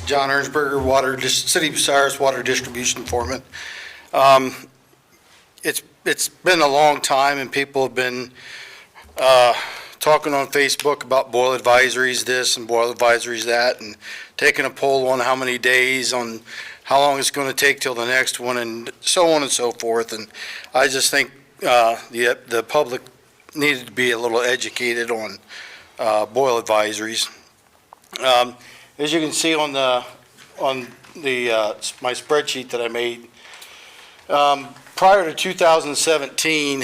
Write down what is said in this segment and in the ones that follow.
John Ernsberger, City of Bucyrus Water Distribution Foreman. It's been a long time, and people have been talking on Facebook about boil advisories this and boil advisories that, and taking a poll on how many days, on how long it's going to take till the next one, and so on and so forth. And I just think the public needed to be a little educated on boil advisories. As you can see on my spreadsheet that I made, prior to 2017,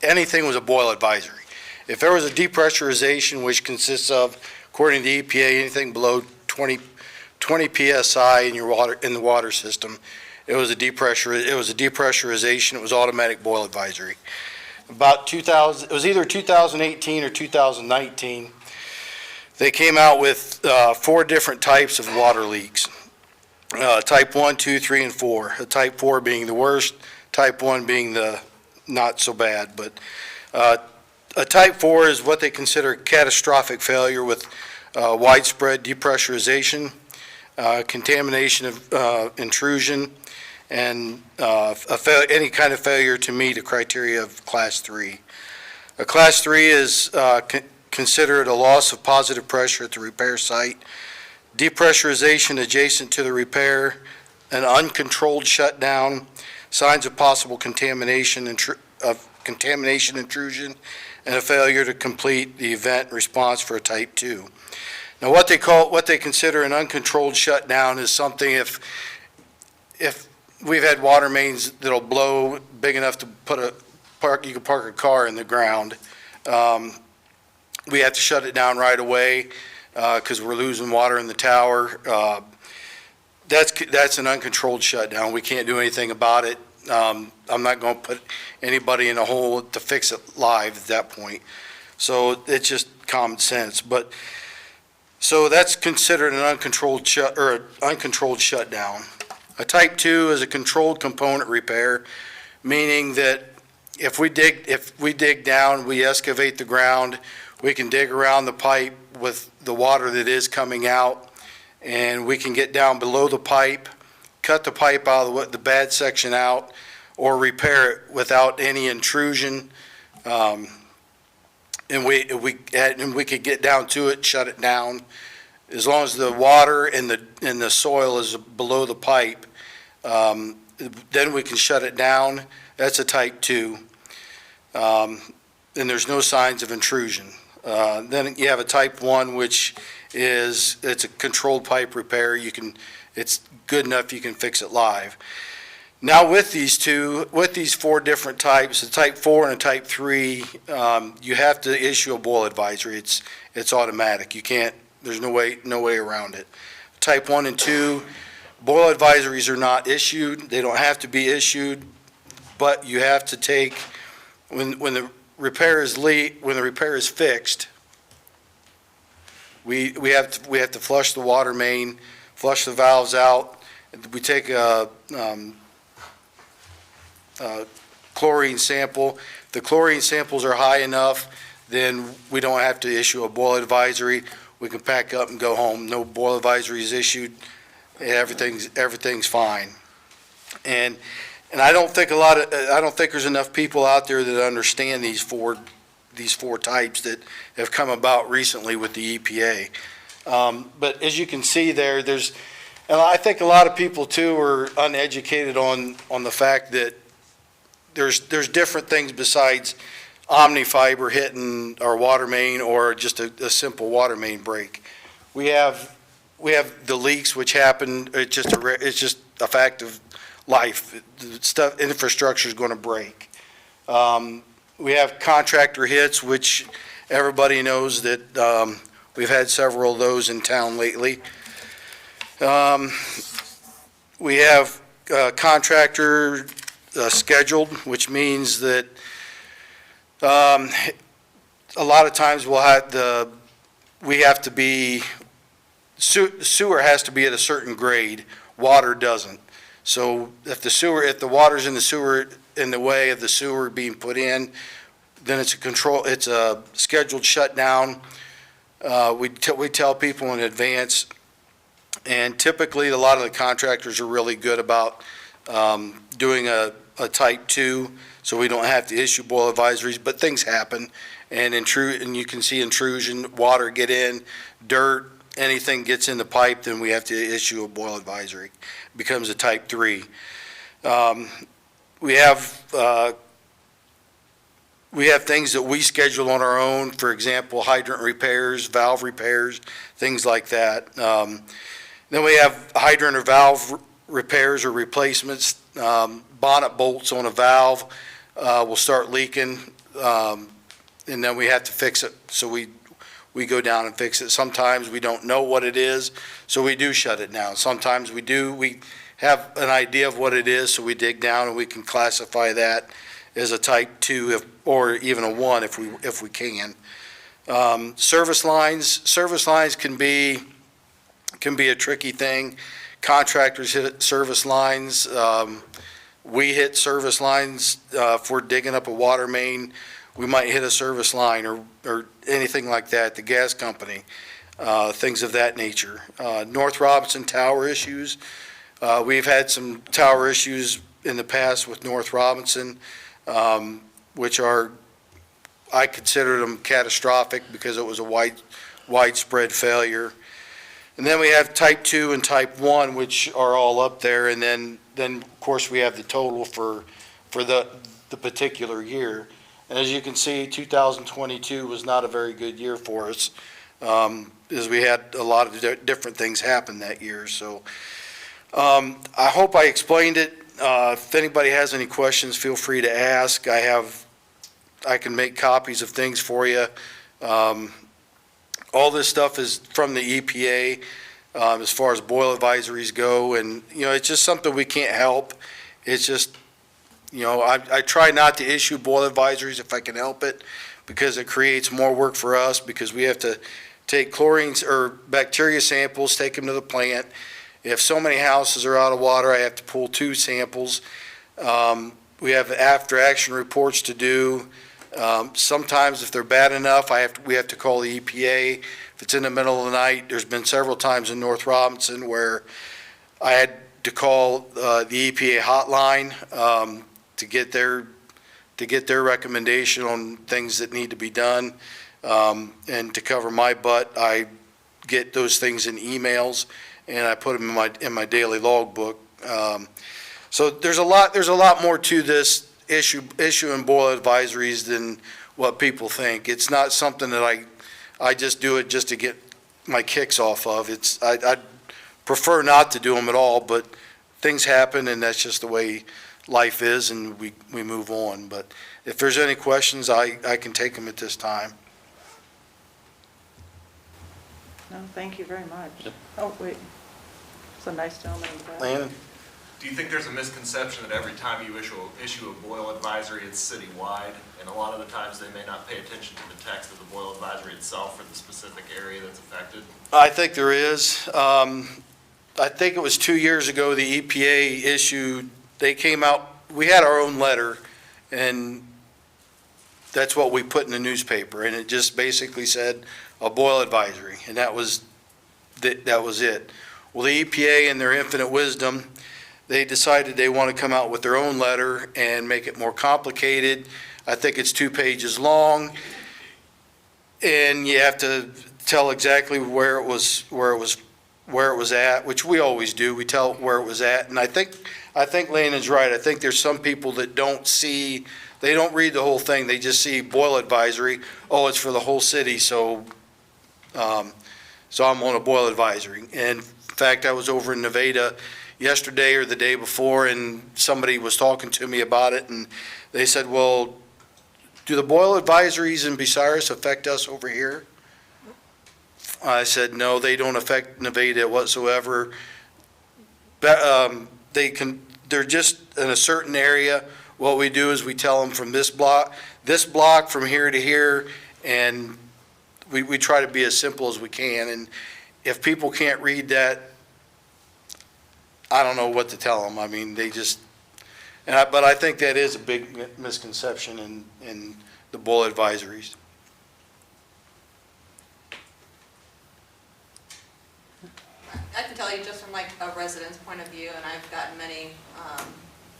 anything was a boil advisory. If there was a depressurization, which consists of, according to the EPA, anything below 20 psi in the water system, it was a depressurization. It was automatic boil advisory. About 2000, it was either 2018 or 2019. They came out with 4 different types of water leaks. Type 1, 2, 3, and 4. Type 4 being the worst, type 1 being the not so bad. But a type 4 is what they consider catastrophic failure with widespread depressurization, contamination of intrusion, and any kind of failure to meet a criteria of Class 3. A Class 3 is considered a loss of positive pressure at the repair site, depressurization adjacent to the repair, an uncontrolled shutdown, signs of possible contamination, intrusion, and a failure to complete the event response for a Type 2. Now, what they consider an uncontrolled shutdown is something if we've had water mains that'll blow big enough to you can park a car in the ground. We have to shut it down right away because we're losing water in the tower. That's an uncontrolled shutdown. We can't do anything about it. I'm not going to put anybody in a hole to fix it live at that point. So it's just common sense. But so that's considered an uncontrolled shutdown. A Type 2 is a controlled component repair, meaning that if we dig down, we excavate the ground, we can dig around the pipe with the water that is coming out, and we can get down below the pipe, cut the pipe out of the bad section out, or repair it without any intrusion, and we could get down to it, shut it down. As long as the water and the soil is below the pipe, then we can shut it down. That's a Type 2, and there's no signs of intrusion. Then you have a Type 1, which it's a controlled pipe repair. It's good enough you can fix it live. Now with these 4 different types, a Type 4 and a Type 3, you have to issue a boil advisory. It's automatic. You can't. There's no way around it. Type 1 and 2, boil advisories are not issued. They don't have to be issued, but you have to take when the repair is fixed. We have to flush the water main, flush the valves out. We take a chlorine sample. If the chlorine samples are high enough, then we don't have to issue a boil advisory. We can pack up and go home. No boil advisory is issued. Everything's fine. And I don't think there's enough people out there that understand these four types that have come about recently with the EPA. But as you can see there, and I think a lot of people too are uneducated on the fact that there's different things besides omnifiber hitting our water main or just a simple water main break. We have the leaks which happen. It's just a fact of life. Infrastructure is going to break. We have contractor hits, which everybody knows that we've had several of those in town lately. We have contractor scheduled, which means that a lot of times sewer has to be at a certain grade. Water doesn't. So if the water's in the sewer, in the way of the sewer being put in, then it's a scheduled shutdown. We tell people in advance, and typically, a lot of the contractors are really good about doing a type 2, so we don't have to issue boil advisories, but things happen, and you can see intrusion, water get in, dirt, anything gets in the pipe, then we have to issue a boil advisory. It becomes a type 3. We have things that we schedule on our own, for example, hydrant repairs, valve repairs, things like that. Then we have hydrant or valve repairs or replacements. Bonnet bolts on a valve will start leaking, and then we have to fix it. So we go down and fix it. Sometimes we don't know what it is, so we do shut it down. Sometimes we do. We have an idea of what it is, so we dig down and we can classify that as a type 2 or even a 1 if we can. Service lines can be a tricky thing. Contractors hit service lines. We hit service lines if we're digging up a water main. We might hit a service line or anything like that, the gas company, things of that nature. North Robinson tower issues. We've had some tower issues in the past with North Robinson, which I consider them catastrophic because it was a widespread failure. And then we have type 2 and type 1, which are all up there, and then of course we have the total for the particular year. And as you can see, 2022 was not a very good year for us, as we had a lot of different things happen that year. So I hope I explained it. If anybody has any questions, feel free to ask. I can make copies of things for you. All this stuff is from the EPA as far as boil advisories go, and it's just something we can't help. It's just I try not to issue boil advisories if I can help it, because it creates more work for us, because we have to take chlorine or bacteria samples, take them to the plant. If so many houses are out of water, I have to pull 2 samples. We have after action reports to do. Sometimes if they're bad enough, we have to call the EPA. If it's in the middle of the night, there's been several times in North Robinson where I had to call the EPA hotline to get their recommendation on things that need to be done. And to cover my butt, I get those things in emails and I put them in my daily logbook. So there's a lot more to this issue and boil advisories than what people think. It's not something that I just do it just to get my kicks off of. I'd prefer not to do them at all, but things happen and that's just the way life is, and we move on. But if there's any questions, I can take them at this time. No, thank you very much. Yep. Oh, wait. It's a nice gentleman. Landon? Do you think there's a misconception that every time you issue a boil advisory, it's citywide, and a lot of the times they may not pay attention to the text of the boil advisory itself for the specific area that's affected? I think there is. I think it was 2 years ago the EPA they came out, we had our own letter, and that's what we put in the newspaper, and it just basically said a boil advisory, and that was it. Well, the EPA, in their infinite wisdom, they decided they want to come out with their own letter and make it more complicated. I think it's 2 pages long, and you have to tell exactly where it was at, which we always do. We tell where it was at, and I think Landon's right. I think there's some people that they don't read the whole thing. They just see boil advisory. Oh, it's for the whole city, so I'm on a boil advisory. And in fact, I was over in Nevada yesterday or the day before, and somebody was talking to me about it, and they said, well, do the boil advisories in Bucyrus affect us over here? I said, no, they don't affect Nevada whatsoever. They're just in a certain area. What we do is we tell them from this block from here to here, and we try to be as simple as we can. And if people can't read that, I don't know what to tell them. I mean, but I think that is a big misconception in the boil advisories. I can tell you just from like a resident's point of view, and I've gotten many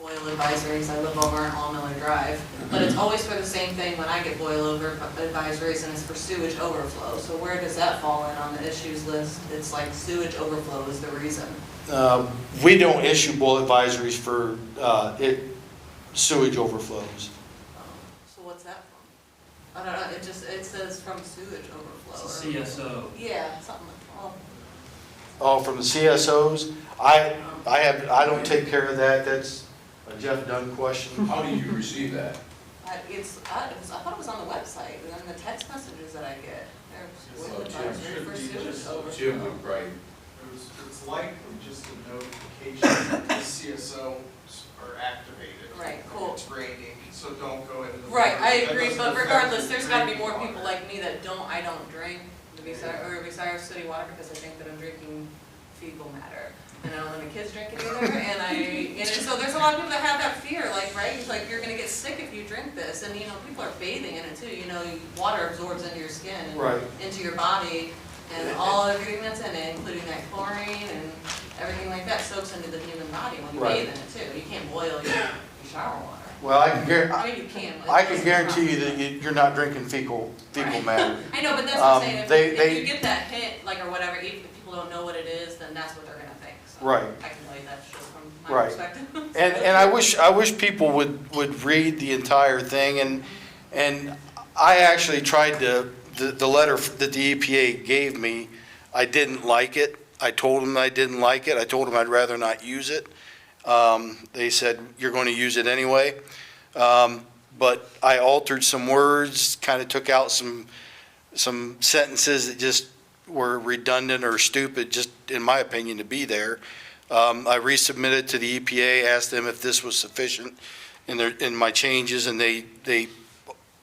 boil advisories. I live over on All Miller Drive, but it's always for the same thing when I get boil over advisories, and it's for sewage overflow. So where does that fall in on the issues list? It's like sewage overflow is the reason. We don't issue boil advisories for sewage overflows. So what's that from? I don't know, it says from sewage overflow. It's a CSO. Yeah, something like, oh. Oh, from the CSOs? I don't take care of that. That's a Jeff Dunn question. How did you receive that? I thought it was on the website, and then the text messages that I get, there's boil advisory for sewage Jim overflow. would write, It's likely just a notification that the CSOs are activated. Right, cool. It's raining, so don't go into the. Right, I That agree, doesn't but affect regardless, your there's gotta be drinking more water. people like me that I don't drink the Visayas city water because I think that I'm drinking fecal matter. And I don't let my kids drink it either, and so there's a lot of people that have that fear, like, right? It's like, you're gonna get sick if you drink this, and, people are bathing in it too, water absorbs into your skin and Right. into your body, and everything that's in it, including that chlorine and everything like that soaks into the human body when you Right. bathe in it too. You can't boil your shower water. Well, I mean, you can. but I it's can just guarantee you not. that you're not drinking fecal matter. I know, but that's what I'm saying, if they- you get that hint, like, or whatever, even if people don't know what it is, then that's what they're gonna think, so. Right. I can tell you that's just from my Right. perspective. And I wish people would read the entire thing, and I actually tried the letter that the EPA gave me, I didn't like it. I told them I didn't like it. I told them I'd rather not use it. They said, you're going to use it anyway. But I altered some words, kind of took out some sentences that just were redundant or stupid, just in my opinion, to be there. I resubmitted to the EPA, asked them if this was sufficient in my changes, and they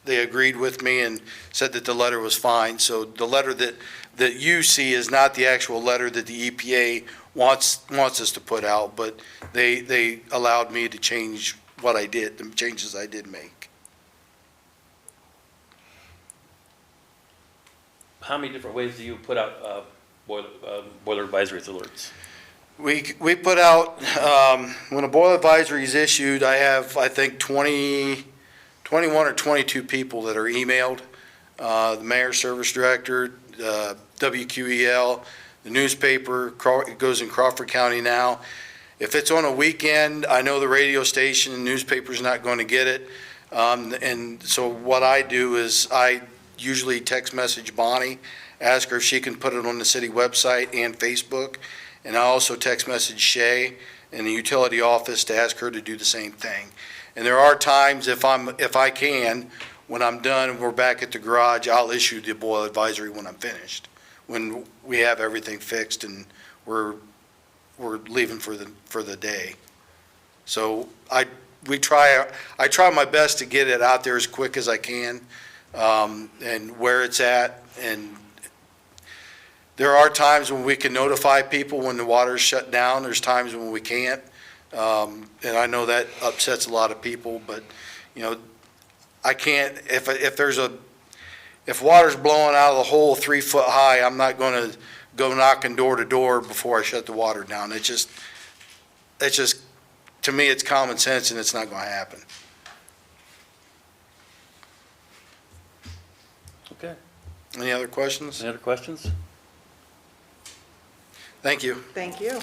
agreed with me and said that the letter was fine. So the letter that you see is not the actual letter that the EPA wants us to put out, but they allowed me to change what I did, the changes I did make. How many different ways do you put out boiler advisories alerts? We put out, when a boil advisory is issued, I have, I think, 21 or 22 people that are emailed. The mayor, service director, WQEL, the newspaper, it goes in Crawford County now. If it's on a weekend, I know the radio station and newspaper's not going to get it. And so what I do is I usually text message Bonnie, ask her if she can put it on the city website and Facebook. And I also text message Shay in the utility office to ask her to do the same thing. And there are times if I can, when I'm done and we're back at the garage, I'll issue the boil advisory when I'm finished, when we have everything fixed and we're leaving for the day. So I try my best to get it out there as quick as I can, and where it's at. And there are times when we can notify people when the water's shut down. There's times when we can't. And I know that upsets a lot of people, but, I can't, if water's blowing out of the hole 3 foot high, I'm not gonna go knocking door to door before I shut the water down. It's just, to me, it's common sense and it's not gonna happen. Okay. Any other questions? Any other questions? Thank you. Thank you.